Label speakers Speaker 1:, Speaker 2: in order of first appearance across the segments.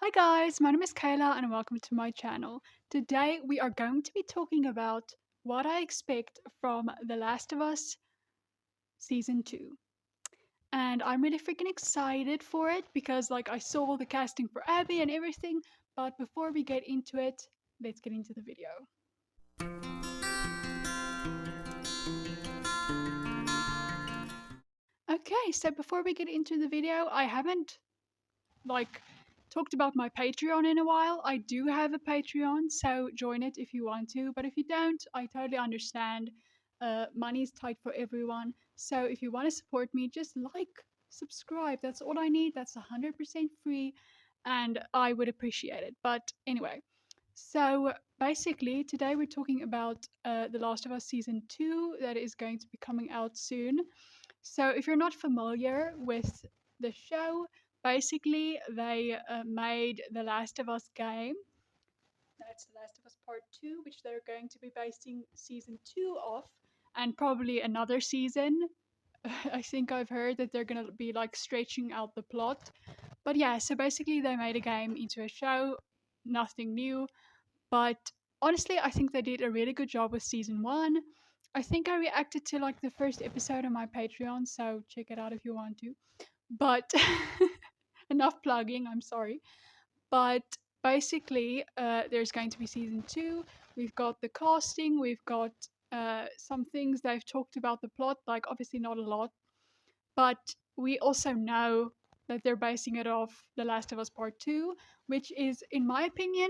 Speaker 1: Hi guys, my name is Kayla and welcome to my channel. Today we are going to be talking about what I expect from The Last of Us Season 2. And I'm really freaking excited for it because I saw the casting for Abby and everything, but before we get into it, let's get into the video. Okay, so before we get into the video, I haven't like talked about my Patreon in a while. I do have a Patreon, so join it if you want to. But if you don't, I totally understand. Money's tight for everyone. So if you want to support me, just subscribe. That's all I need. That's 100% free, and I would appreciate it. But anyway, so basically today we're talking about The Last of Us Season 2 that is going to be coming out soon. So, if you're not familiar with the show, basically they made the Last of Us game. That's The Last of Us Part 2, which they're going to be basing season 2 off, and probably another season. I think I've heard that they're going to be stretching out the plot. But yeah, so basically they made a game into a show, nothing new. But honestly, I think they did a really good job with season 1. I think I reacted to the first episode on my Patreon, so check it out if you want to. But enough plugging, I'm sorry. But basically, there's going to be season 2. We've got the casting, we've got some things they've talked about the plot, obviously not a lot, but we also know that they're basing it off The Last of Us Part 2, which is, in my opinion,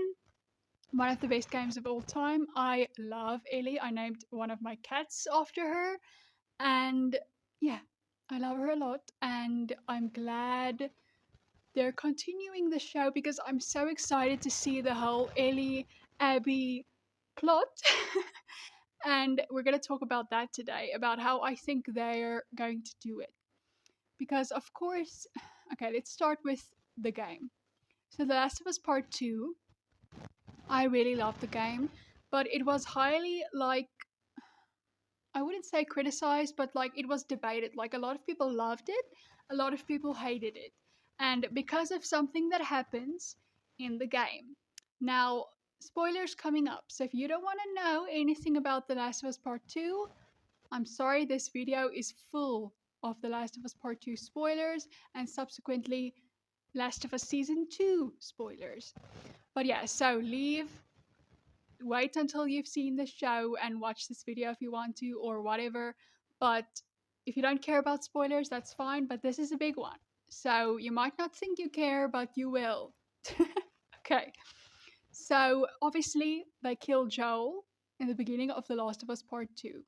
Speaker 1: one of the best games of all time. I love Ellie. I named one of my cats after her. And yeah, I love her a lot. And I'm glad they're continuing the show because I'm so excited to see the whole Ellie Abby plot. And we're going to talk about that today, about how I think they're going to do it. Because, of course, okay, let's start with the game. So, The Last of Us Part 2, I really loved the game, but it was highly I wouldn't say criticized, but it was debated. A lot of people loved it, a lot of people hated it. And because of something that happens in the game. Now, spoilers coming up. So if you don't want to know anything about The Last of Us Part 2, I'm sorry, this video is full of The Last of Us Part 2 spoilers and subsequently Last of Us Season 2 spoilers. But yeah, so wait until you've seen the show and watch this video if you want to or whatever. But if you don't care about spoilers, that's fine, but this is a big one. So you might not think you care, but you will. Okay. So obviously they kill Joel in the beginning of The Last of Us Part 2.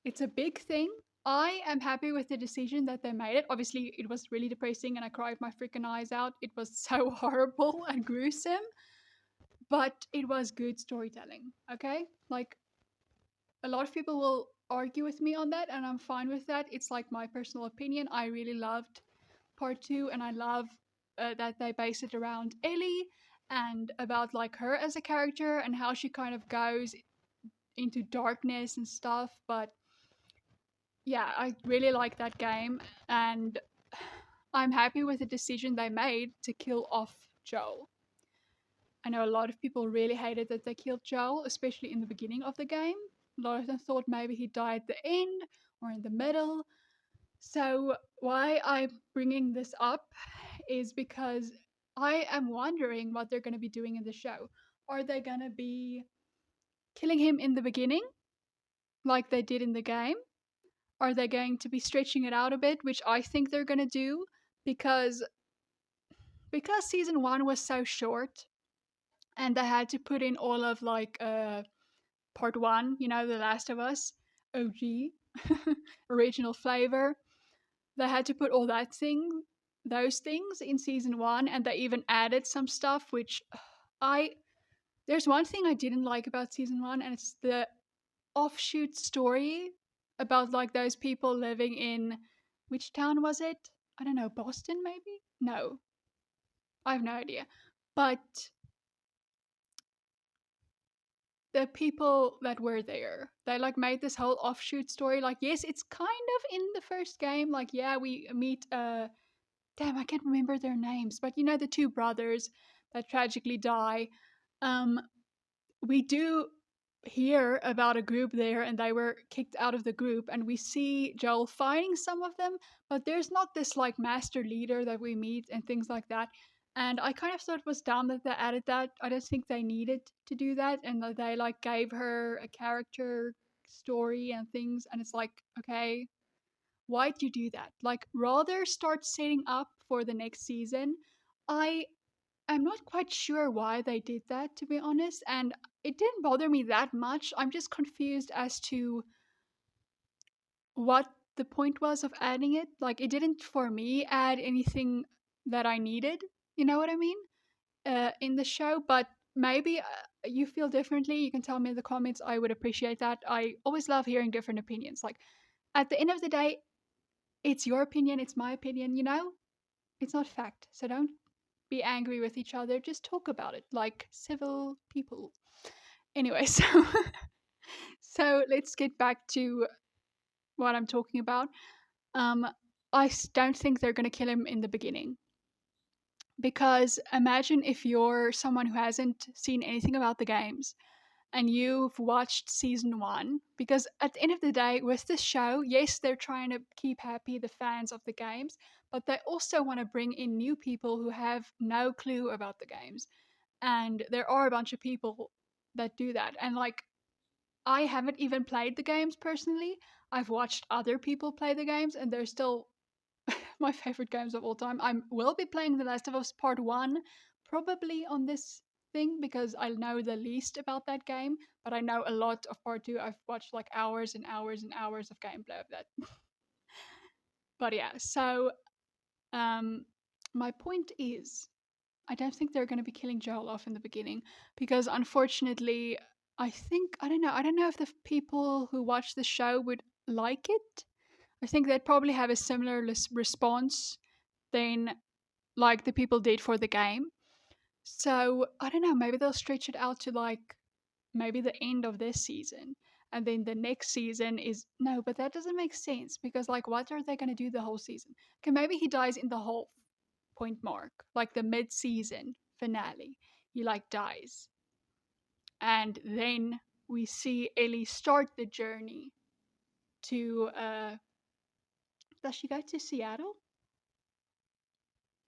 Speaker 1: It's a big thing. I am happy with the decision that they made it. Obviously, it was really depressing and I cried my freaking eyes out. It was so horrible and gruesome, but it was good storytelling, okay? A lot of people will argue with me on that, and I'm fine with that. It's my personal opinion. I really loved part 2, and I love that they base it around Ellie and about her as a character and how she kind of goes into darkness and stuff. But yeah, I really like that game, and I'm happy with the decision they made to kill off Joel. I know a lot of people really hated that they killed Joel, especially in the beginning of the game. A lot of them thought maybe he died at the end or in the middle. So, why I'm bringing this up is because I am wondering what they're going to be doing in the show. Are they going to be killing him in the beginning, like they did in the game? Are they going to be stretching it out a bit, which I think they're going to do because season 1 was so short and they had to put in all of part 1, The Last of Us, OG, original flavor. They had to put those things in season 1, and they even added some stuff which I there's one thing I didn't like about season 1, and it's the offshoot story about those people living in, which town was it? I don't know, Boston maybe? No. I have no idea. But the people that were there, they made this whole offshoot story. Yes, it's kind of in the first game. Yeah, we meet damn, I can't remember their names, but you know the two brothers that tragically die. Um, we do hear about a group there, and they were kicked out of the group, and we see Joel fighting some of them, but there's not this like master leader that we meet and things like that. And I kind of thought it was dumb that they added that. I don't think they needed to do that, and that they like gave her a character story and things, and it's like, okay, why'd you do that? Like, rather start setting up for the next season. I'm not quite sure why they did that, to be honest, and it didn't bother me that much. I'm just confused as to what the point was of adding it. Like, it didn't, for me, add anything that I needed, you know what I mean, in the show, but maybe you feel differently. You can tell me in the comments. I would appreciate that. I always love hearing different opinions. Like, at the end of the day, it's your opinion, it's my opinion, you know? It's not fact. So don't be angry with each other. Just talk about it like civil people. Anyway, so let's get back to what I'm talking about. Um, don't think they're gonna kill him in the beginning, because imagine if you're someone who hasn't seen anything about the games and you've watched season one, because at the end of the day, with this show, yes, they're trying to keep happy the fans of the games, but they also want to bring in new people who have no clue about the games. And there are a bunch of people that do that. And like, I haven't even played the games personally. I've watched other people play the games, and they're still my favorite games of all time. I will be playing The Last of Us Part 1 probably on this thing because I know the least about that game, but I know a lot of Part 2. I've watched like hours and hours and hours of gameplay of that. But yeah, so um my point is, I don't think they're going to be killing Joel off in the beginning, because unfortunately, I don't know if the people who watch the show would like it. I think they'd probably have a similar response than like the people did for the game. So I don't know, maybe they'll stretch it out to like maybe the end of this season. And then the next season is no, but that doesn't make sense because like what are they gonna do the whole season? Okay, maybe he dies in the whole point mark, like the mid season finale. He like dies. And then we see Ellie start the journey to does she go to Seattle?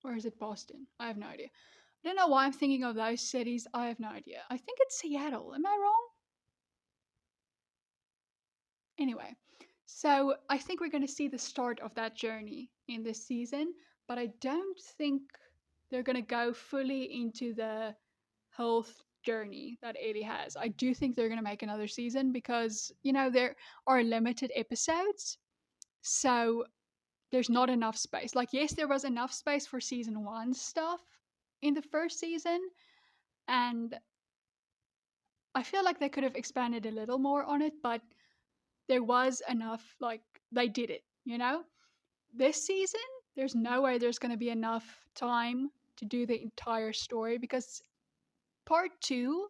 Speaker 1: Or is it Boston? I have no idea. I don't know why I'm thinking of those cities. I have no idea. I think it's Seattle. Am I wrong? Anyway, so I think we're going to see the start of that journey in this season, but I don't think they're going to go fully into the health journey that Ellie has. I do think they're going to make another season because, you know, there are limited episodes. So there's not enough space. Like, yes, there was enough space for season one stuff in the first season, and I feel like they could have expanded a little more on it, but there was enough, like, they did it, you know? This season, there's no way there's going to be enough time to do the entire story because part two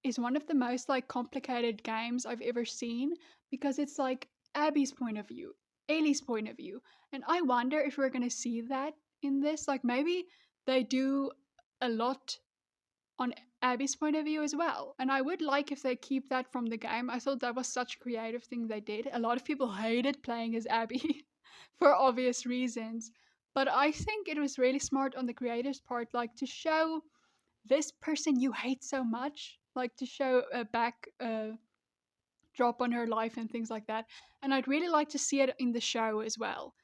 Speaker 1: is one of the most, like, complicated games I've ever seen because it's like Abby's point of view, Ellie's point of view, and I wonder if we're going to see that in this. Like, maybe they do a lot on Abby's point of view as well. And I would like if they keep that from the game. I thought that was such a creative thing they did. A lot of people hated playing as Abby for obvious reasons. But I think it was really smart on the creators' part, like to show this person you hate so much, like to show a back drop on her life and things like that. And I'd really like to see it in the show as well.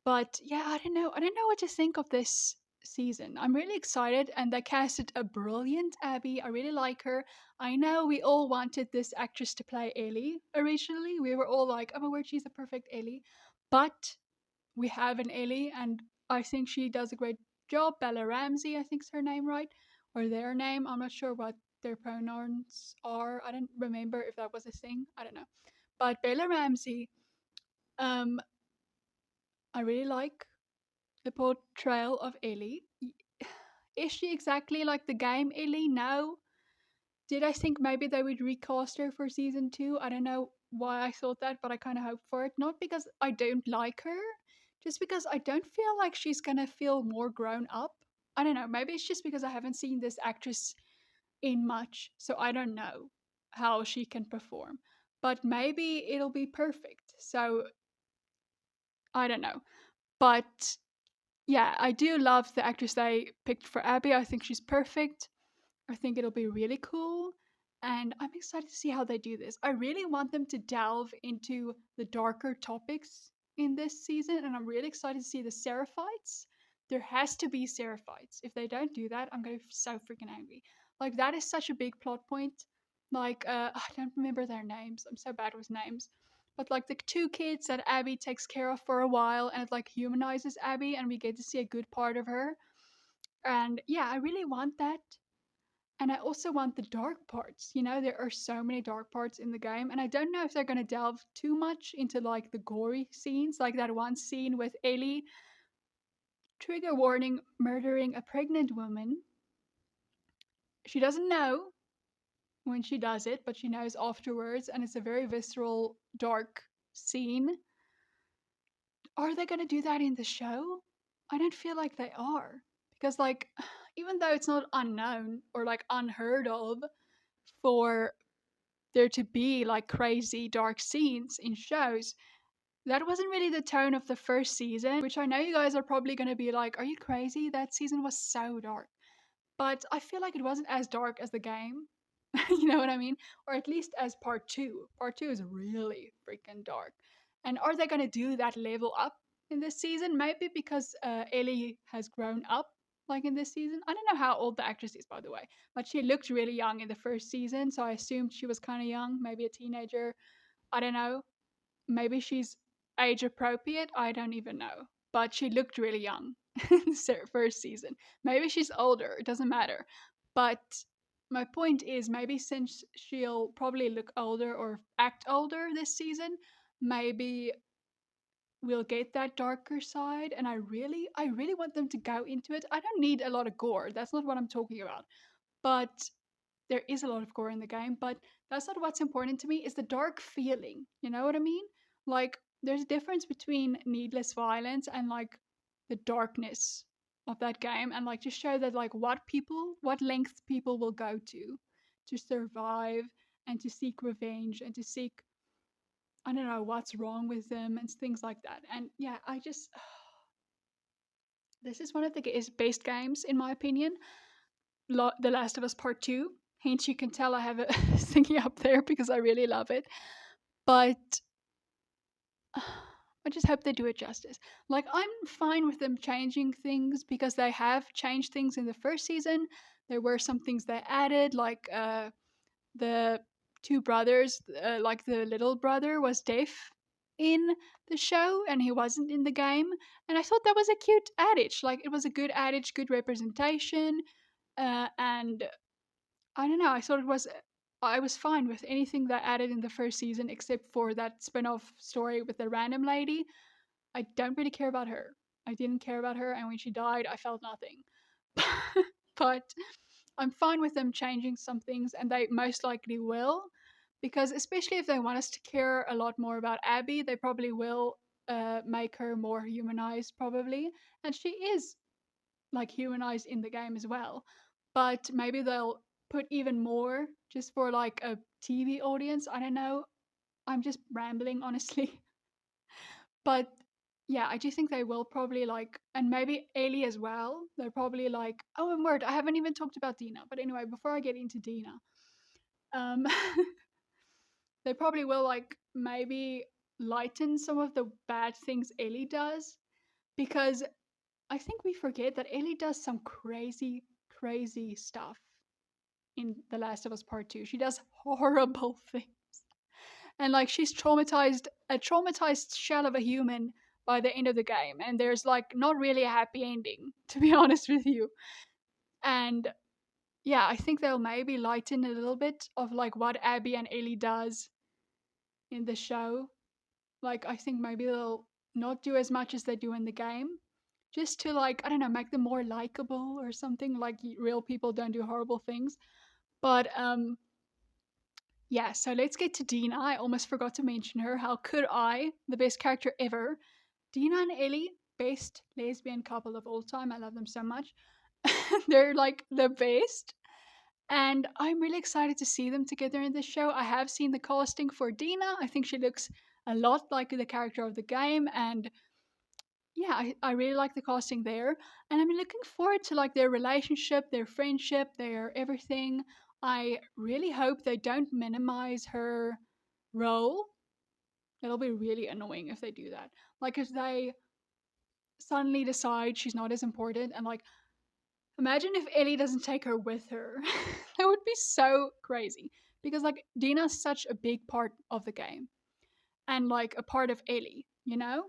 Speaker 1: But yeah, I don't know. I don't know what to think of this season. I'm really excited, and they casted a brilliant Abby. I really like her. I know we all wanted this actress to play Ellie originally. We were all like, oh my word, she's a perfect Ellie. But we have an Ellie, and I think she does a great job. Bella Ramsey, I think's her name, right? Or their name. I'm not sure what their pronouns are. I don't remember if that was a thing. I don't know. But Bella Ramsey, um, I really like the portrayal of Ellie. Is she exactly like the game Ellie? No. Did I think maybe they would recast her for season two? I don't know why I thought that, but I kind of hope for it. Not because I don't like her, just because I don't feel like she's gonna feel more grown up. I don't know, maybe it's just because I haven't seen this actress in much, so I don't know how she can perform. But maybe it'll be perfect. So I don't know. But yeah, I do love the actress they picked for Abby. I think she's perfect. I think it'll be really cool. And I'm excited to see how they do this. I really want them to delve into the darker topics in this season. And I'm really excited to see the Seraphites. There has to be Seraphites. If they don't do that, I'm going to be so freaking angry. Like, that is such a big plot point. Like, I don't remember their names. I'm so bad with names. But like the two kids that Abby takes care of for a while, and it like humanizes Abby, and we get to see a good part of her. And yeah, I really want that. And I also want the dark parts. You know, there are so many dark parts in the game, and I don't know if they're going to delve too much into like the gory scenes, like that one scene with Ellie, trigger warning, murdering a pregnant woman. She doesn't know when she does it, but she knows afterwards, and it's a very visceral, dark scene. Are they going to do that in the show? I don't feel like they are. Because, like, even though it's not unknown or like unheard of for there to be like crazy dark scenes in shows, that wasn't really the tone of the first season, which I know you guys are probably going to be like, are you crazy? That season was so dark. But I feel like it wasn't as dark as the game. You know what I mean? Or at least as part two. Part two is really freaking dark. And are they going to do that level up in this season? Maybe because Ellie has grown up like in this season. I don't know how old the actress is, by the way, but she looked really young in the first season. So I assumed she was kind of young, maybe a teenager. I don't know. Maybe she's age appropriate. I don't even know. But she looked really young in the first season. Maybe she's older. It doesn't matter. But my point is, maybe since she'll probably look older or act older this season, maybe we'll get that darker side. And I really want them to go into it. I don't need a lot of gore. That's not what I'm talking about. But there is a lot of gore in the game, but that's not what's important to me. Is the dark feeling. You know what I mean? Like, there's a difference between needless violence and like the darkness of that game, and like to show that like what lengths people will go to survive and to seek revenge and to seek, I don't know, what's wrong with them and things like that. And yeah, I just this is one of the best games in my opinion. The Last of Us Part 2. Hence, you can tell I have it thinking up there because I really love it. But I just hope they do it justice. Like, I'm fine with them changing things because they have changed things in the first season. There were some things they added, like the two brothers, like the little brother was deaf in the show and he wasn't in the game. And I thought that was a cute adage. Like, it was a good adage, good representation. And I don't know. I was fine with anything that added in the first season except for that spin-off story with the random lady. I don't really care about her. I didn't care about her, and when she died, I felt nothing. But I'm fine with them changing some things, and they most likely will, because especially if they want us to care a lot more about Abby, they probably will make her more humanized, probably, and she is like humanized in the game as well. But maybe they'll put even more just for like a TV audience. I don't know. I'm just rambling, honestly. But yeah, I do think they will probably like, and maybe Ailey as well. They're probably like, oh, and word, I haven't even talked about Dina. But anyway, before I get into Dina, um, they probably will like maybe lighten some of the bad things Ellie does, because I think we forget that Ellie does some crazy, crazy stuff in The Last of Us Part 2. She does horrible things. And like she's a traumatized shell of a human by the end of the game. And there's like not really a happy ending, to be honest with you. And yeah, I think they'll maybe lighten a little bit of like what Abby and Ellie does in the show. Like I think maybe they'll not do as much as they do in the game. Just to like, I don't know, make them more likable or something, like real people don't do horrible things. But yeah, so let's get to Dina. I almost forgot to mention her. How could I? The best character ever. Dina and Ellie, best lesbian couple of all time. I love them so much. They're like the best. And I'm really excited to see them together in this show. I have seen the casting for Dina. I think she looks a lot like the character of the game. And yeah, I really like the casting there. And I'm looking forward to like their relationship, their friendship, their everything. I really hope they don't minimize her role. It'll be really annoying if they do that. Like if they suddenly decide she's not as important and like imagine if Ellie doesn't take her with her. That would be so crazy. Because like Dina's such a big part of the game and like a part of Ellie, you know?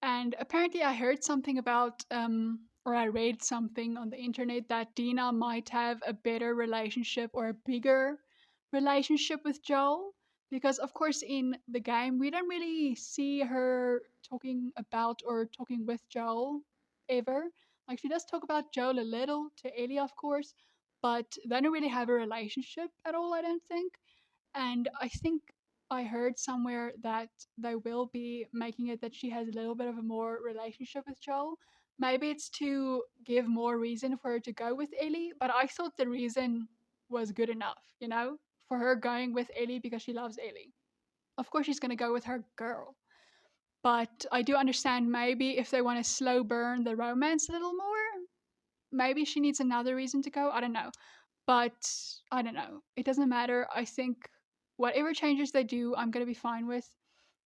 Speaker 1: And apparently I heard something about or I read something on the internet that Dina might have a better relationship or a bigger relationship with Joel. Because of course in the game we don't really see her talking about or talking with Joel ever. Like she does talk about Joel a little to Ellie of course, but they don't really have a relationship at all, I don't think. And I think I heard somewhere that they will be making it that she has a little bit of a more relationship with Joel. Maybe it's to give more reason for her to go with Ellie, but I thought the reason was good enough, you know, for her going with Ellie because she loves Ellie. Of course, she's going to go with her girl. But I do understand maybe if they want to slow burn the romance a little more, maybe she needs another reason to go. I don't know. But I don't know. It doesn't matter. I think whatever changes they do, I'm going to be fine with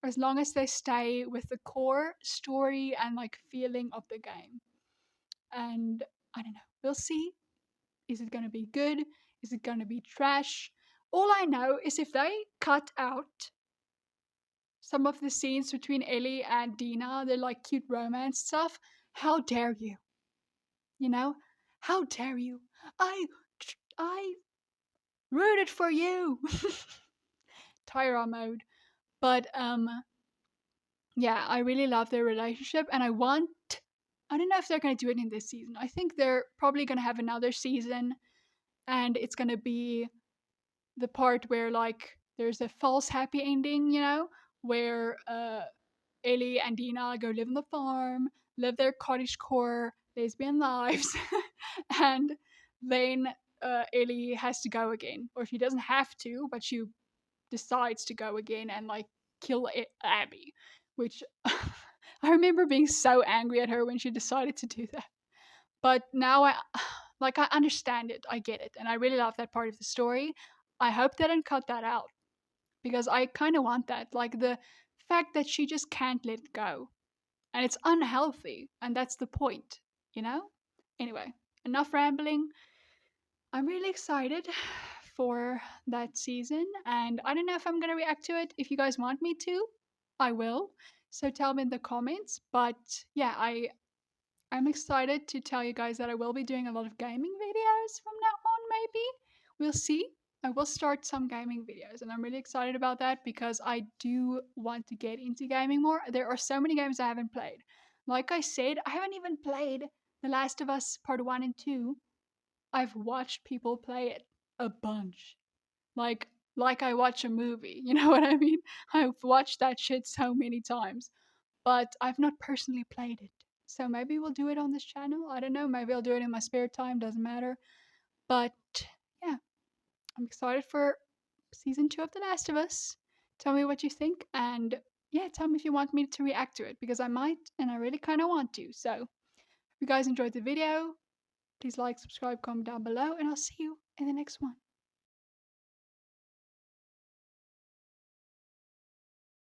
Speaker 1: as long as they stay with the core story and like feeling of the game. And I don't know. We'll see. Is it going to be good? Is it going to be trash? All I know is if they cut out some of the scenes between Ellie and Dina, they're like cute romance stuff. How dare you? You know? How dare you? I rooted for you. Tyra mode. But yeah, I really love their relationship and I don't know if they're going to do it in this season. I think they're probably going to have another season and it's going to be the part where like there's a false happy ending, you know, where Ellie and Dina go live on the farm, live their cottagecore lesbian lives, and then Ellie has to go again, or she doesn't have to, but she decides to go again and like kill Abby, which I remember being so angry at her when she decided to do that. But now I like I understand it, I get it, and I really love that part of the story. I hope they don't cut that out because I kind of want that, like the fact that she just can't let it go, and it's unhealthy, and that's the point, you know. Anyway, enough rambling. I'm really excited for that season, and I don't know if I'm gonna react to it. If you guys want me to, I will. So tell me in the comments. But yeah, I'm excited to tell you guys that I will be doing a lot of gaming videos from now on. Maybe we'll see. I will start some gaming videos, and I'm really excited about that because I do want to get into gaming more. There are so many games I haven't played. Like I said, I haven't even played The Last of Us Part 1 and 2. I've watched people play it a bunch. Like I watch a movie, you know what I mean? I've watched that shit so many times, but I've not personally played it. So maybe we'll do it on this channel. I don't know. Maybe I'll do it in my spare time, doesn't matter. But yeah, I'm excited for season 2 of The Last of Us. Tell me what you think and yeah, tell me if you want me to react to it because I might and I really kind of want to. So, if you guys enjoyed the video, please like, subscribe, comment down below, and I'll see you in the next one.